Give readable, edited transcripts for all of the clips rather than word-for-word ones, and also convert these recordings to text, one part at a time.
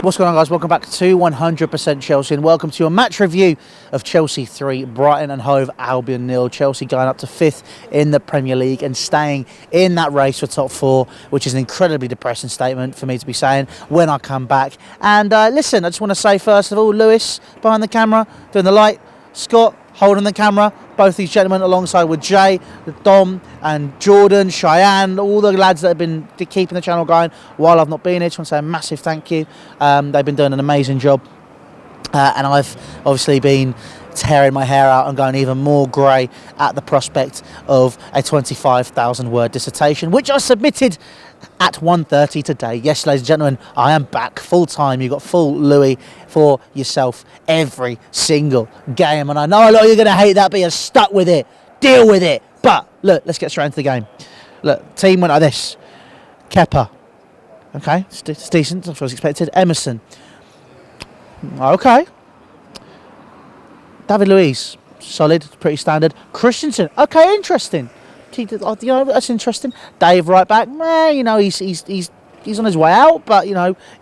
What's going on, guys? Welcome back to 100% Chelsea and welcome to your match review of Chelsea 3, Brighton and Hove Albion 0. Chelsea going up to 5th in the Premier League and staying in that race for top 4, which is an incredibly depressing statement for me to be saying when I come back. And listen, I just want to say first of all, Lewis behind the camera, doing the light, Scott holding the camera, both these gentlemen alongside with Jay, Dom and Jordan, Cheyenne, all the lads that have been keeping the channel going while I've not been here. Just want to say a massive thank you. They've been doing an amazing job, and I've obviously been tearing my hair out and going even more grey at the prospect of a 25,000 word dissertation, which I submitted at 1:30 today. Yes, ladies and gentlemen, I am back full time. You've got full Louis for yourself every single game, and I know a lot of you are going to hate that, but you're stuck with it. Deal with it. But look, let's get straight into the game. Look, team went like this. Kepa, okay, it's decent, as was expected. Emerson, okay. David Luiz, solid, pretty standard. Christensen, okay, interesting. That's interesting. Dave right back, he's on his way out, but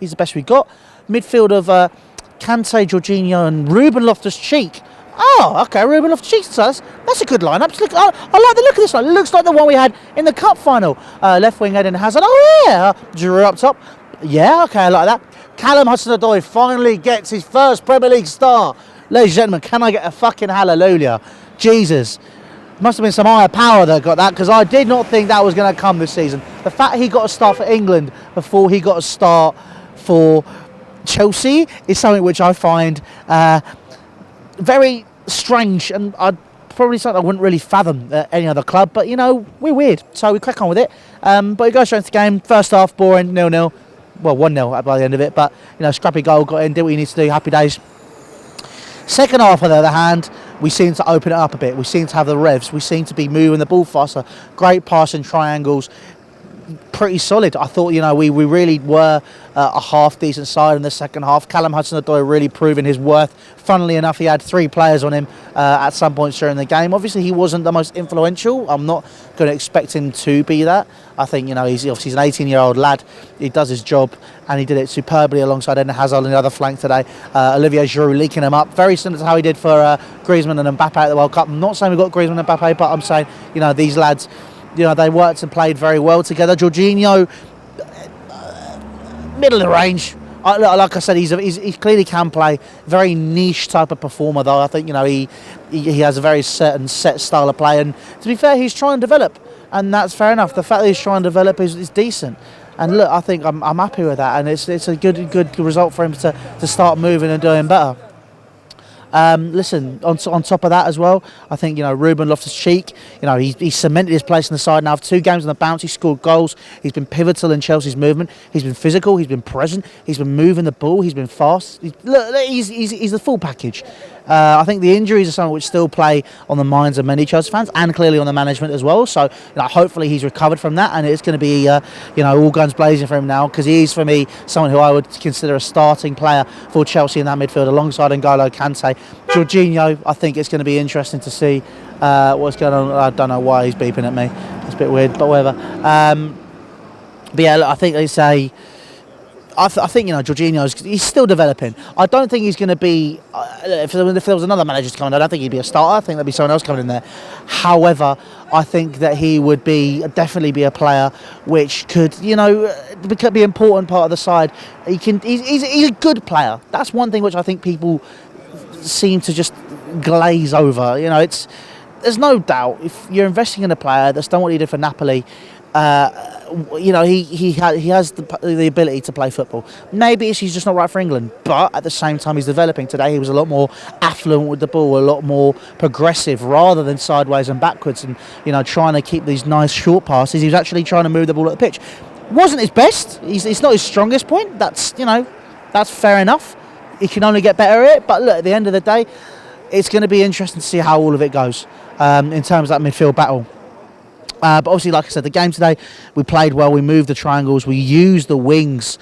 he's the best we got. Midfield of Kante, Jorginho, and Ruben Loftus-Cheek. Oh, okay, Ruben Loftus-Cheek. So that's a good lineup. I like the look of this one. It looks like the one we had in the cup final. Left wing Eden Hazard. Oh yeah, Giroud up top. Yeah, okay, I like that. Callum Hudson-Odoi finally gets his first Premier League start. Ladies and gentlemen, can I get a fucking hallelujah? Jesus. Must have been some higher power that got that, because I did not think that was going to come this season. The fact he got a start for England before he got a start for Chelsea is something which I find very strange, and I'd probably something I wouldn't really fathom at any other club, but we're weird, so we crack on with it. But we go straight into the game. First half, boring, 0-0. Well, 1-0 by the end of it, but scrappy goal, got in, did what you need to do, happy days. Second half, on the other hand, we seem to open it up a bit. We seem to have the revs. We seem to be moving the ball faster. Great passing triangles. Pretty solid. I thought, we really were a half-decent side in the second half. Callum Hudson-Odoi really proving his worth. Funnily enough, he had 3 players on him at some points during the game. Obviously, he wasn't the most influential. I'm not going to expect him to be that. I think, he's an 18-year-old lad. He does his job, and he did it superbly alongside Eden Hazard on the other flank today. Olivier Giroud leaking him up. Very similar to how he did for Griezmann and Mbappe at the World Cup. I'm not saying we've got Griezmann and Mbappe, but I'm saying, these lads, they worked and played very well together. Jorginho, middle of the range. Like I said, he clearly can play. Very niche type of performer, though. I think he has a very certain set style of play, and to be fair, he's trying to develop, and that's fair enough. The fact that he's trying to develop is decent, and look, I think I'm happy with that, and it's a good result for him to start moving and doing better. Listen, on top of that as well, I think Ruben Loftus-Cheek, he's cemented his place in the side now. 2 games on the bounce, he's scored goals. He's been pivotal in Chelsea's movement. He's been physical. He's been present. He's been moving the ball. He's been fast. He's the full package. I think the injuries are something which still play on the minds of many Chelsea fans, and clearly on the management as well. So hopefully he's recovered from that, and it's going to be all guns blazing for him now, because he is, for me, someone who I would consider a starting player for Chelsea in that midfield alongside N'Golo Kante. Jorginho, I think it's going to be interesting to see what's going on. I don't know why he's beeping at me. It's a bit weird, but whatever. But yeah, I think it's a. I think Jorginho, he's still developing. I don't think he's going to be. If there was another manager to come in, I don't think he'd be a starter. I think there'd be someone else coming in there. However, I think that he would definitely be a player which could, be an important part of the side. He's a good player. That's one thing which I think people seem to just glaze over. There's no doubt, if you're investing in a player that's done what he did for Napoli, he has the ability to play football. Maybe he's just not right for England, but at the same time he's developing. Today he was a lot more affluent with the ball, a lot more progressive rather than sideways and backwards, and trying to keep these nice short passes. He was actually trying to move the ball at the pitch. Wasn't his best. It's not his strongest point. That's fair enough. He can only get better at it. But look, at the end of the day, it's going to be interesting to see how all of it goes in terms of that midfield battle. But obviously, like I said, the game today, we played well. We moved the triangles. We used the wings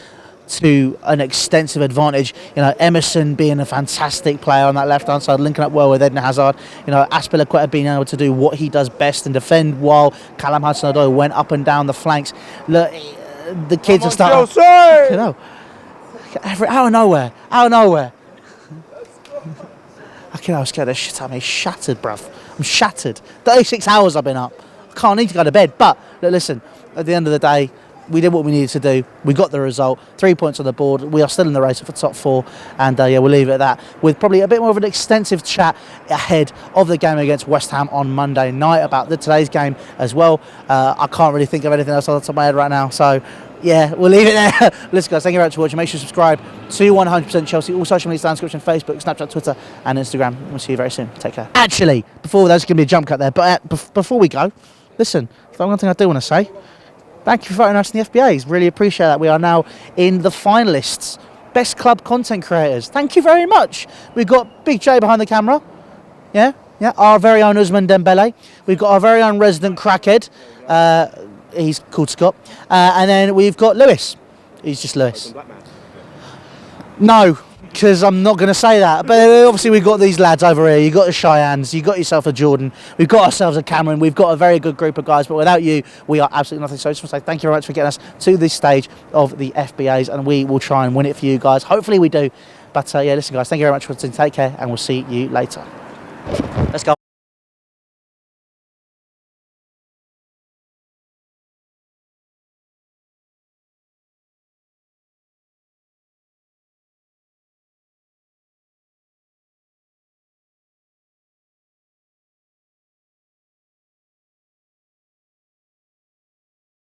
to an extensive advantage. Emerson being a fantastic player on that left-hand side, linking up well with Eden Hazard. Aspilicueta being able to do what he does best and defend, while Callum Hudson-Odoi went up and down the flanks. Look, the kids are starting. Out of nowhere. I was scared the shit out of me. Shattered, bruv. I'm shattered. 36 hours I've been up. I can't need to go to bed. But look, listen, at the end of the day, we did what we needed to do. We got the result. 3 points on the board. We are still in the race for top 4. And we'll leave it at that. With probably a bit more of an extensive chat ahead of the game against West Ham on Monday night about today's game as well. I can't really think of anything else on the top of my head right now. So, yeah, we'll leave it there. Listen, guys, thank you very much for watching. Make sure to subscribe to 100% Chelsea. All social media down in the description: Facebook, Snapchat, Twitter, and Instagram. We'll see you very soon. Take care. Actually, before there's going to be a jump cut there, but before we go, listen, there's one thing I do want to say. Thank you for voting us in the FBAs. Really appreciate that. We are now in the finalists. Best club content creators. Thank you very much. We've got Big J behind the camera. Yeah. Our very own Usman Dembele. We've got our very own resident crackhead. He's called Scott. And then we've got Lewis. He's just Lewis. No, because I'm not going to say that. But obviously we've got these lads over here. You've got the Cheyennes. You've got yourself a Jordan. We've got ourselves a Cameron. We've got a very good group of guys. But without you, we are absolutely nothing. So I just want to say thank you very much for getting us to this stage of the FBAs. And we will try and win it for you guys. Hopefully we do. But listen, guys, thank you very much for watching. Take care. And we'll see you later. Let's go.